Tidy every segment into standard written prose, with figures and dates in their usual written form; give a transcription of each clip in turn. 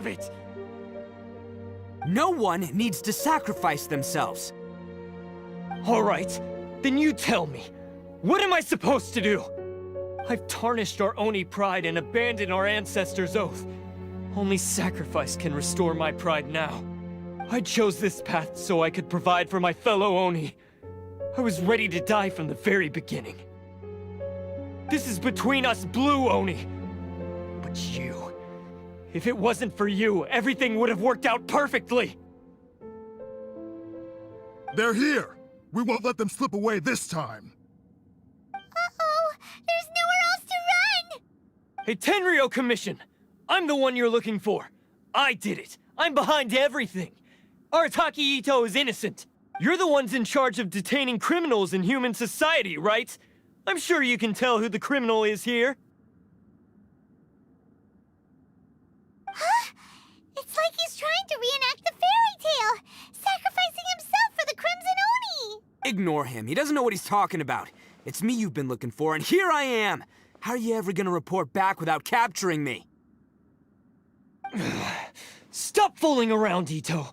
it. No one needs to sacrifice themselves. All right, then you tell me. What am I supposed to do? I've tarnished our Oni pride and abandoned our ancestors' oath. Only sacrifice can restore my pride now. I chose this path so I could provide for my fellow Oni. I was ready to die from the very beginning. This is between us Blue Oni. But you... if it wasn't for you, everything would have worked out perfectly! They're here! We won't let them slip away this time! Uh-oh! There's nowhere else to run! Hey, Tenryo Commission! I'm the one you're looking for. I did it. I'm behind everything. Arataki Itto is innocent. You're the ones in charge of detaining criminals in human society, right? I'm sure you can tell who the criminal is here. Huh? It's like he's trying to reenact the fairy tale, sacrificing himself for the Crimson Oni! Ignore him. He doesn't know what he's talking about. It's me you've been looking for, and here I am! How are you ever gonna report back without capturing me? Stop fooling around, Itto.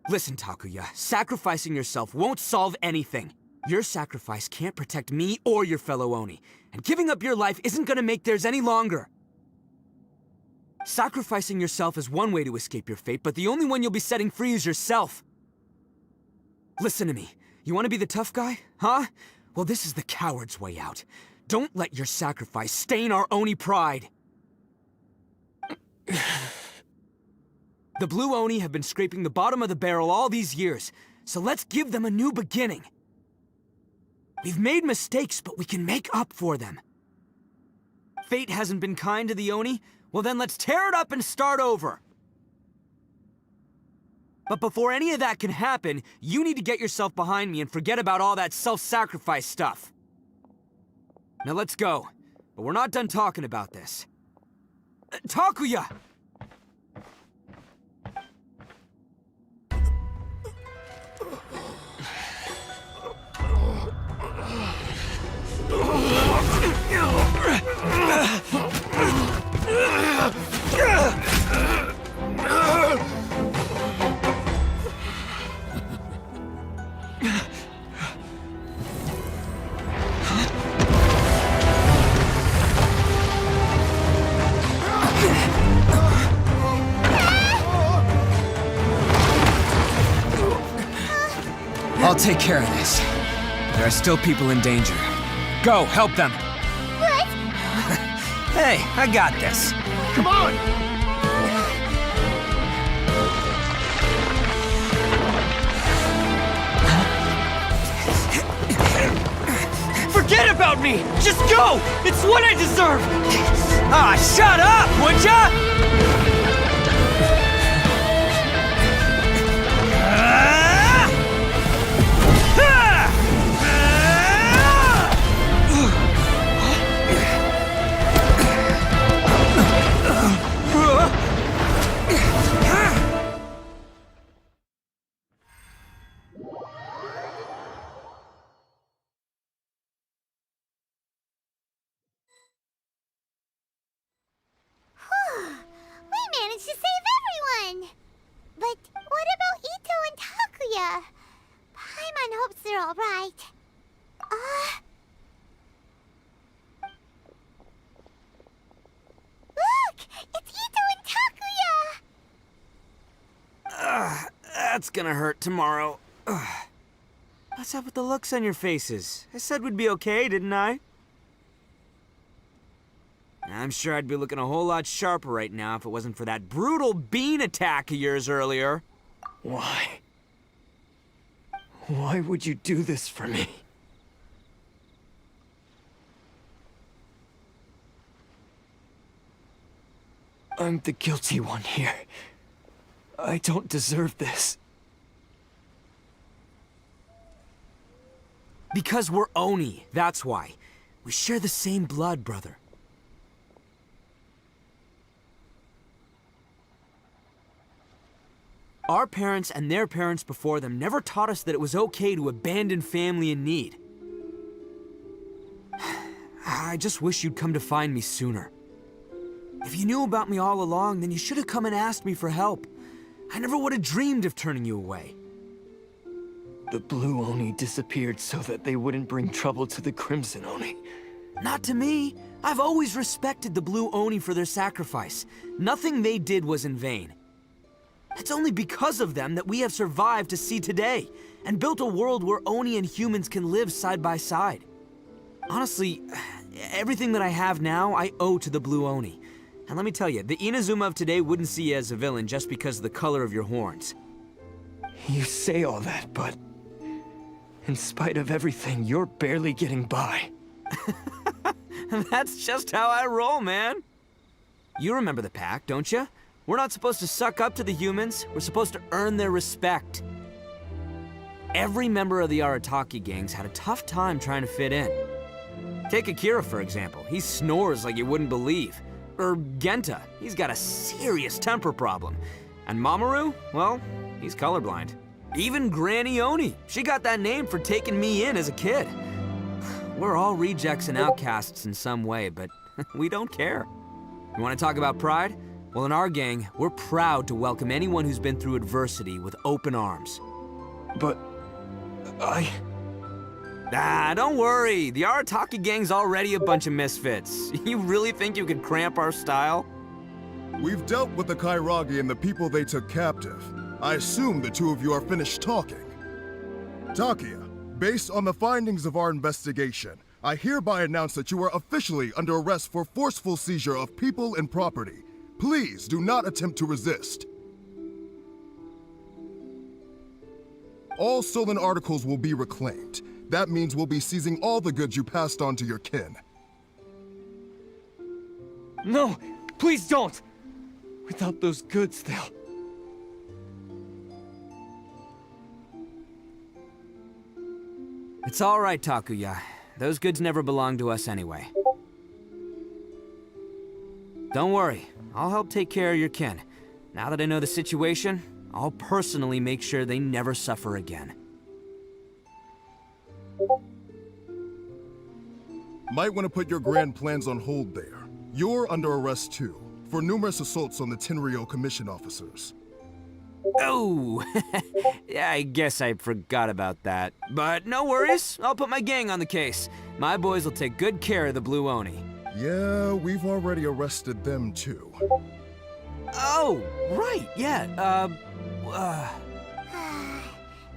Listen, Takuya, sacrificing yourself won't solve anything. Your sacrifice can't protect me or your fellow Oni, and giving up your life isn't gonna make theirs any longer. Sacrificing yourself is one way to escape your fate, but the only one you'll be setting free is yourself. Listen to me. You want to be the tough guy? Huh? Well, this is the coward's way out. Don't let your sacrifice stain our Oni pride. The Blue Oni have been scraping the bottom of the barrel all these years, so let's give them a new beginning. We've made mistakes, but we can make up for them. Fate hasn't been kind to the Oni? Well then let's tear it up and start over. But before any of that can happen, you need to get yourself behind me and forget about all that self-sacrifice stuff. Now let's go. But we're not done talking about this. Takuya! I'll take care of this. There are still people in danger. Go, help them! What? Hey, I got this. Come on! Forget about me! Just go! It's what I deserve! Ah, shut up, would ya? We managed to save everyone! But what about Itto and Takuya? Paimon hopes they're alright. Look! It's Itto and Takuya! That's gonna hurt tomorrow. What's up with the looks on your faces? I said we'd be okay, didn't I? I'm sure I'd be looking a whole lot sharper right now if it wasn't for that brutal bean attack of yours earlier. Why? Why would you do this for me? I'm the guilty one here. I don't deserve this. Because we're Oni, that's why. We share the same blood, brother. Our parents and their parents before them never taught us that it was okay to abandon family in need. I just wish you'd come to find me sooner. If you knew about me all along, then you should have come and asked me for help. I never would have dreamed of turning you away. The Blue Oni disappeared so that they wouldn't bring trouble to the Crimson Oni. Not to me. I've always respected the Blue Oni for their sacrifice. Nothing they did was in vain. It's only because of them that we have survived to see today, and built a world where Oni and humans can live side by side. Honestly, everything that I have now, I owe to the Blue Oni. And let me tell you, the Inazuma of today wouldn't see you as a villain just because of the color of your horns. You say all that, but in spite of everything, you're barely getting by. That's just how I roll, man. You remember the pact, don't you? We're not supposed to suck up to the humans. We're supposed to earn their respect. Every member of the Arataki gangs had a tough time trying to fit in. Take Akira, for example. He snores like you wouldn't believe. Or Genta. He's got a serious temper problem. And Mamoru, well, he's colorblind. Even Granny Oni. She got that name for taking me in as a kid. We're all rejects and outcasts in some way, but we don't care. You want to talk about pride? Well, in our gang, we're proud to welcome anyone who's been through adversity with open arms. But Don't worry. The Arataki gang's already a bunch of misfits. You really think you could cramp our style? We've dealt with the Kairagi and the people they took captive. I assume the two of you are finished talking. Takia, based on the findings of our investigation, I hereby announce that you are officially under arrest for forceful seizure of people and property. Please do not attempt to resist. All stolen articles will be reclaimed. That means we'll be seizing all the goods you passed on to your kin. no, please don't! Without those goods, they'll... It's all right, Takuya. Those goods never belonged to us anyway. Don't worry. I'll help take care of your kin. Now that I know the situation, I'll personally make sure they never suffer again. Might want to put your grand plans on hold there. You're under arrest too, for numerous assaults on the Tenryou Commission officers. Oh, yeah, I guess I forgot about that. But no worries, I'll put my gang on the case. My boys will take good care of the Blue Oni. Yeah, we've already arrested them too. Oh, right, yeah,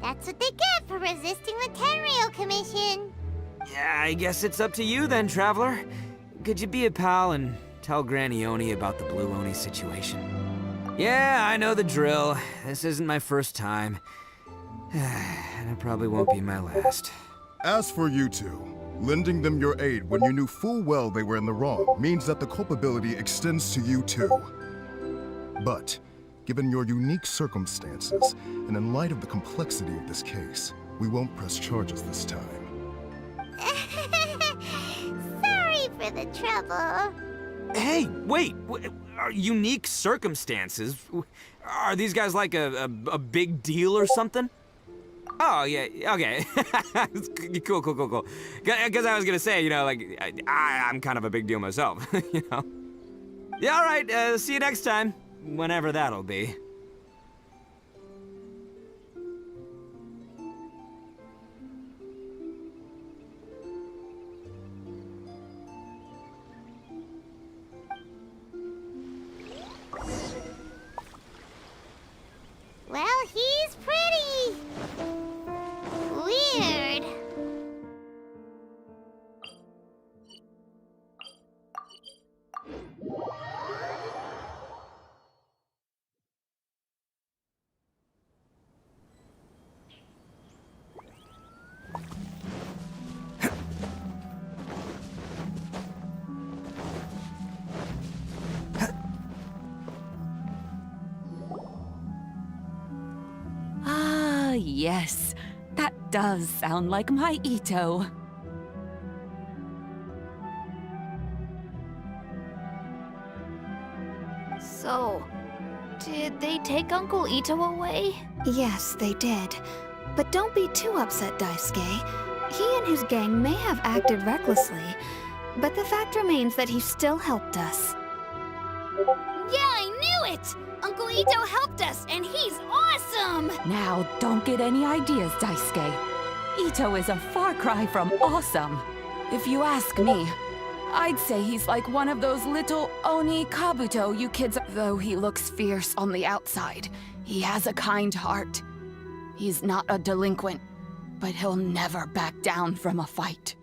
That's what they get for resisting the Tenryou Commission. yeah, I guess it's up to you then, Traveler. Could you be a pal and tell Granny Oni about the Blue Oni situation? Yeah, I know the drill. This isn't my first time. And it probably won't be my last. As for you two, lending them your aid when you knew full well they were in the wrong means that the culpability extends to you too. But, given your unique circumstances, and in light of the complexity of this case, we won't press charges this time. Sorry for the trouble. Hey, wait! Are unique circumstances? Are these guys like a big deal or something? Oh, yeah, okay. Cool. Because I was gonna say, you know, like, I'm kind of a big deal myself, you know? Yeah, all right, see you next time. Whenever that'll be. Well, he's pretty. Weird. Ah, yes. That does sound like my Itto. So, did they take Uncle Itto away? Yes, they did. But don't be too upset, Daisuke. He and his gang may have acted recklessly, but the fact remains that he still helped us. Yeah, I knew it! Uncle Itto helped us, and he's awesome! Now, don't get any ideas, Daisuke. Itto is a far cry from awesome. If you ask me, I'd say he's like one of those little Oni Kabuto you kids. Though he looks fierce on the outside, he has a kind heart. He's not a delinquent, but he'll never back down from a fight.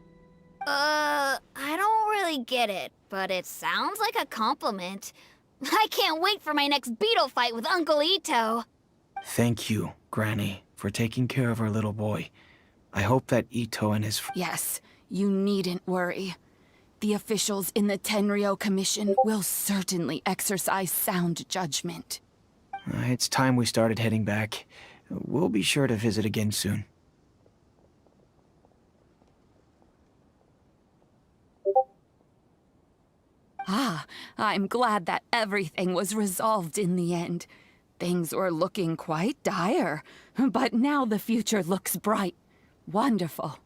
I don't really get it, but it sounds like a compliment. I can't wait for my next beetle fight with Uncle Itto. Thank you, Granny, for taking care of our little boy. I hope that Itto and his Yes, you needn't worry. The officials in the Tenryo Commission will certainly exercise sound judgment. It's time we started heading back. We'll be sure to visit again soon. Ah, I'm glad that everything was resolved in the end. Things were looking quite dire, but now the future looks bright. Wonderful.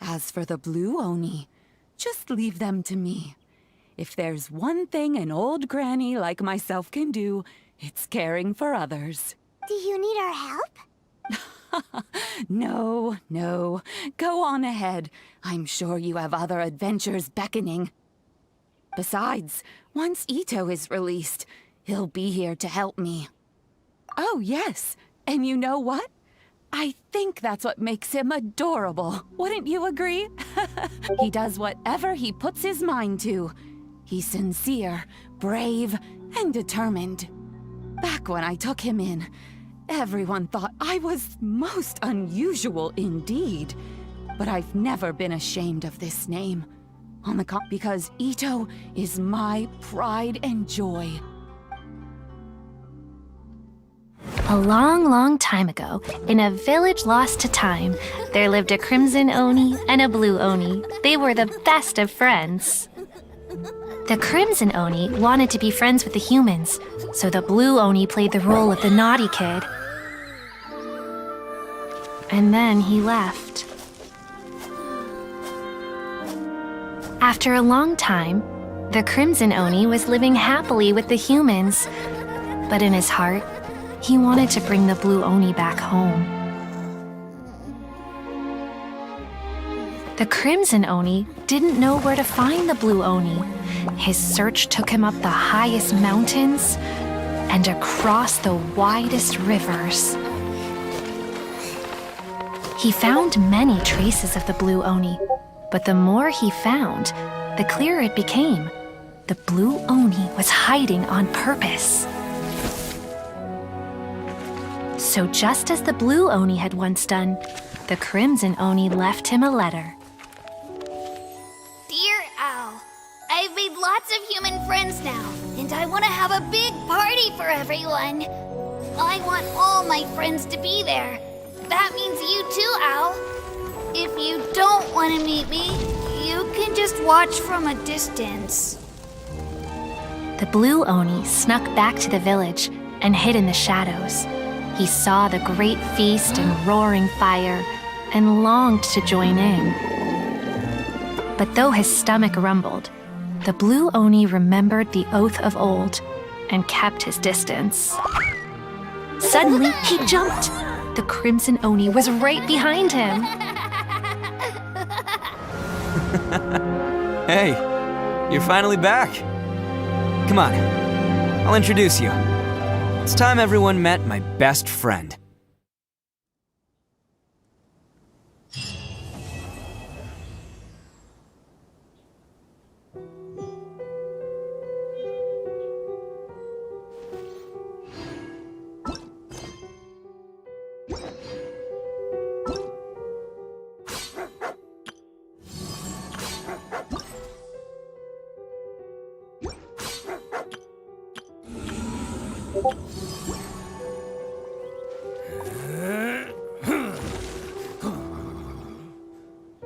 As for the Blue Oni, just leave them to me. If there's one thing an old granny like myself can do, it's caring for others. Do you need our help? No. Go on ahead. I'm sure you have other adventures beckoning. Besides, once Itto is released, he'll be here to help me. Oh, yes. And you know what? I think that's what makes him adorable. Wouldn't you agree? He does whatever he puts his mind to. He's sincere, brave, and determined. Back when I took him in, everyone thought I was most unusual indeed. But I've never been ashamed of this name. Because Itto is my pride and joy. A long, long time ago, in a village lost to time, there lived a crimson Oni and a blue Oni. They were the best of friends. The crimson Oni wanted to be friends with the humans, so the blue Oni played the role of the naughty kid. And then he left. After a long time, the crimson Oni was living happily with the humans, but in his heart, he wanted to bring the blue Oni back home. The crimson Oni didn't know where to find the blue Oni. His search took him up the highest mountains and across the widest rivers. He found many traces of the blue Oni, but the more he found, the clearer it became. The blue Oni was hiding on purpose. So just as the blue Oni had once done, the crimson Oni left him a letter. Dear Al, I've made lots of human friends now, and I want to have a big party for everyone. I want all my friends to be there. That means you too, Al. If you don't want to meet me, you can just watch from a distance. The blue Oni snuck back to the village and hid in the shadows. He saw the great feast and roaring fire and longed to join in. But though his stomach rumbled, the blue Oni remembered the oath of old and kept his distance. Suddenly, he jumped. The crimson Oni was right behind him. Hey, you're finally back. Come on, I'll introduce you. It's time everyone met my best friend.